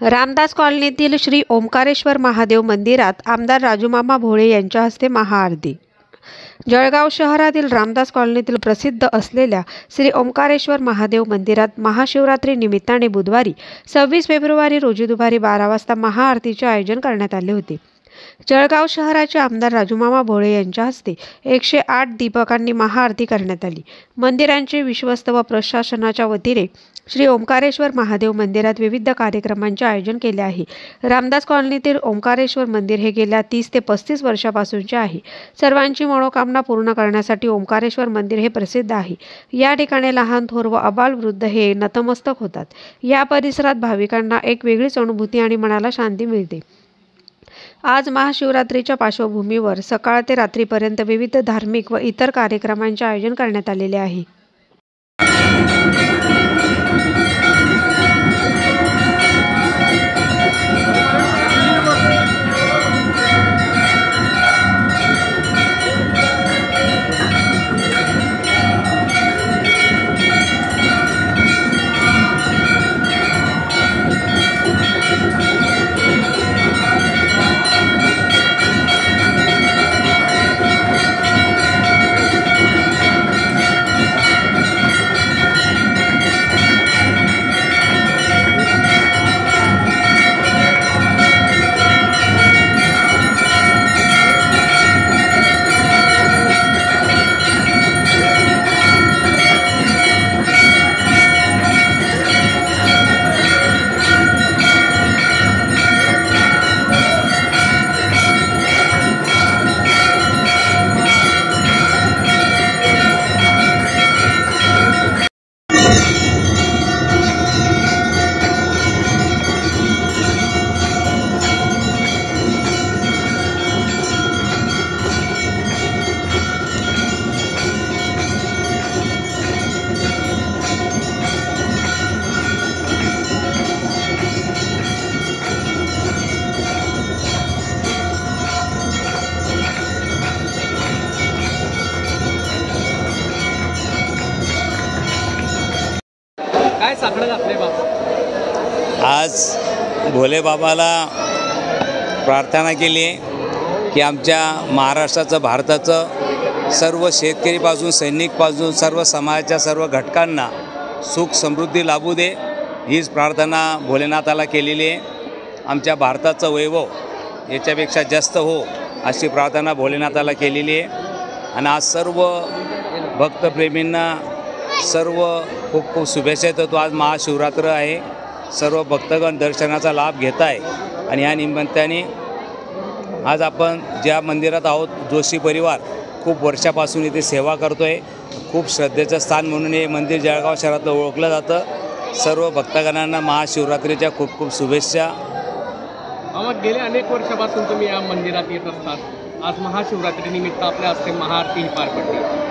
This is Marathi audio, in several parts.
रामदास कॉलनीतील श्री ओंकारेश्वर महादेव मंदिरात आमदार राजूमामा भोळे यांच्या हस्ते महाआरती। जळगाव शहरातील रामदास कॉलनीतील प्रसिद्ध असलेल्या श्री ओंकारेश्वर महादेव मंदिरात महाशिवरात्री निमित्ताने बुधवारी 26 फेब्रुवारी रोजी दुपारी 12 वाजता महाआरतीचे आयोजन करण्यात आले होते। जळगाव शहराचे आमदार राजूमामा भोळे यांच्या हस्ते 108 दीपकांनी महाआरती करण्यात आली। मंदिरांचे विश्वस्त व प्रशासनाच्या वतीने श्री ओंकारेश्वर महादेव मंदिरात विविध कार्यक्रमांचे आयोजन केले आहे। रामदास कॉलनीतील ओंकारेश्वर मंदिर हे गेल्या 30 ते 35 वर्षापासूनचे आहे। सर्वांची मनोकामना पूर्ण करण्यासाठी ओंकारेश्वर मंदिर हे प्रसिद्ध आहे। या ठिकाणी लहान थोर व अबालवृद्ध हे नतमस्तक होतात। या परिसरात भाविकांना एक वेगळीच अनुभूती आणि मनाला शांती मिळते। आज महाशिवरात्रीच्या पार्श्वभूमीवर सकाळ ते रात्रीपर्यंत विविध धार्मिक व इतर कार्यक्रमांचे आयोजन करण्यात आलेले आहे। काय साकडं घातलंय बाबा? आज भोले बाबाला प्रार्थना केली आहे की आमच्या महाराष्ट्राचं, भारताचं सर्व शेतकरीपासून सैनिकपासून सर्व समाजाच्या सर्व घटकांना सुख समृद्धी लाभू दे, हीच प्रार्थना भोलेनाथाला केलेली आहे। आमच्या भारताचं वैभव याच्यापेक्षा जास्त हो अशी प्रार्थना भोलेनाथाला केलेली आहे। आणि आज सर्व भक्तप्रेमींना सर्व खूप खूप शुभेच्छा देतो। आज महाशिवरात्र आहे, सर्व भक्तगण दर्शनाचा लाभ घेत आहे। आणि या निमित्ताने आज आपण ज्या मंदिरात आहोत, जोशी परिवार खूप वर्षापासून इथे सेवा करतो आहे। खूप श्रद्धेचं स्थान म्हणून हे मंदिर जळगाव शहरातलं ओळखलं जातं। सर्व भक्तगणांना महाशिवरात्रीच्या खूप खूप शुभेच्छा। गेले अनेक वर्षापासून तुम्ही या मंदिरात येत असतात। आज महाशिवरात्रीनिमित्त आपल्या हस्ते महाआरती पार पडली।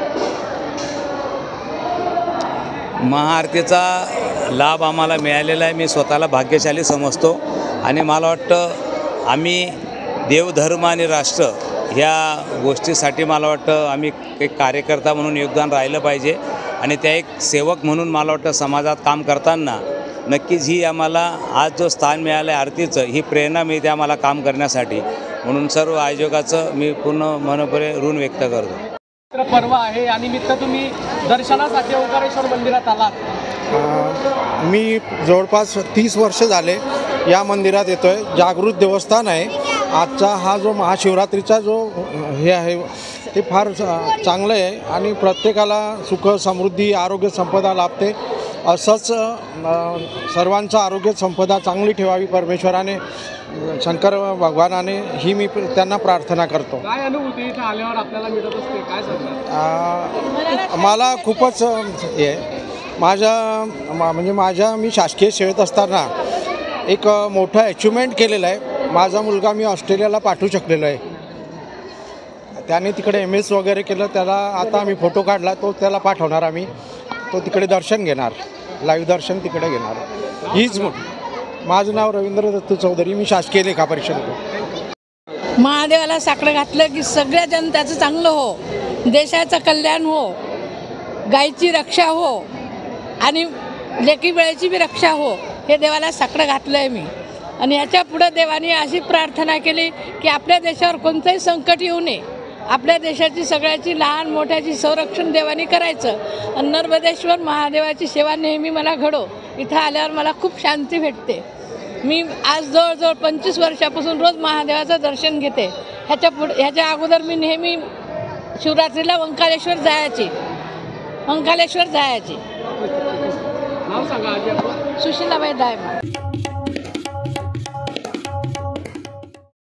महाआरतीचा लाभ आम्हाला मिळालेला आहे। मी स्वतःला भाग्यशाली समजतो आणि मला वाटतं आम्ही देवधर्म आणि राष्ट्र ह्या गोष्टीसाठी मला वाटतं आम्ही एक कार्यकर्ता म्हणून योगदान राहिलं पाहिजे। आणि त्या एक सेवक म्हणून मला वाटतं समाजात काम करताना नक्कीच ही आम्हाला आज जो स्थान मिळालं आहे आरतीचं, ही प्रेरणा मिळते आम्हाला काम करण्यासाठी। म्हणून सर्व आयोजकाचं मी पूर्ण मनोपणे ऋण व्यक्त करतो। पर्व आहे या निमित्त तुम्ही दर्शनासाठी ओंकारेश्वर मंदिरात आलात। मी जवळपास 30 वर्ष झाले या मंदिरात येतो आहे। जागृत देवस्थान आहे। आजचा हा जो महाशिवरात्रीचा जो हे आहे ते फार चांगलं आहे आणि प्रत्येकाला सुख समृद्धी आरोग्य संपदा लाभते। असंच सर्वांचं आरोग्य संपदा चांगली ठेवावी परमेश्वराने, शंकर भगवानाने, ही मी त्यांना प्रार्थना करतो। काय अनुभूती इथे आल्यावर आपल्याला मिळत असते, काय सांगणार? मला खूपच हे मी शासकीय सेवेत असताना एक मोठं अचिव्हमेंट केलेलं आहे। माझा मुलगा मी ऑस्ट्रेलियाला पाठवू शकलेलो आहे। त्याने तिकडे MS वगैरे केलं, त्याला आता आम्ही फोटो काढला, तो त्याला पाठवणार आम्ही। तो तिकडे दर्शन घेणार, लाईव्ह दर्शन तिकडे घेणार। हीच माझं नाव रवींद्र दत्त चौधरी, मी शासकीय लेखा परीक्षक होतो। महादेवाला साकडं घातलं की सगळ्या जनतेचं चांगलं हो, देशाचं कल्याण हो, गायीची रक्षा हो आणि लेकी वेळेची बी रक्षा हो, हे देवाला साकडं घातलं आहे मी। आणि याच्या पुढं देवाने अशी प्रार्थना केली की आपल्या देशावर कोणतंही संकट येऊ नये, आपल्या देशाची सगळ्याची लहान मोठ्याची संरक्षण देवाने करायचं. आणि नर्मदेश्वर महादेवाची सेवा नेहमी मला घडो. इथं आल्यावर मला खूप शांती भेटते. मी आज जवळजवळ 25 वर्षापासून रोज महादेवाचं दर्शन घेते. ह्याच्या अगोदर मी नेहमी शिवरात्रीला ओंकारेश्वर जायची. नाव सांगा आजी आपलं. सुशीलाबाई दायमा.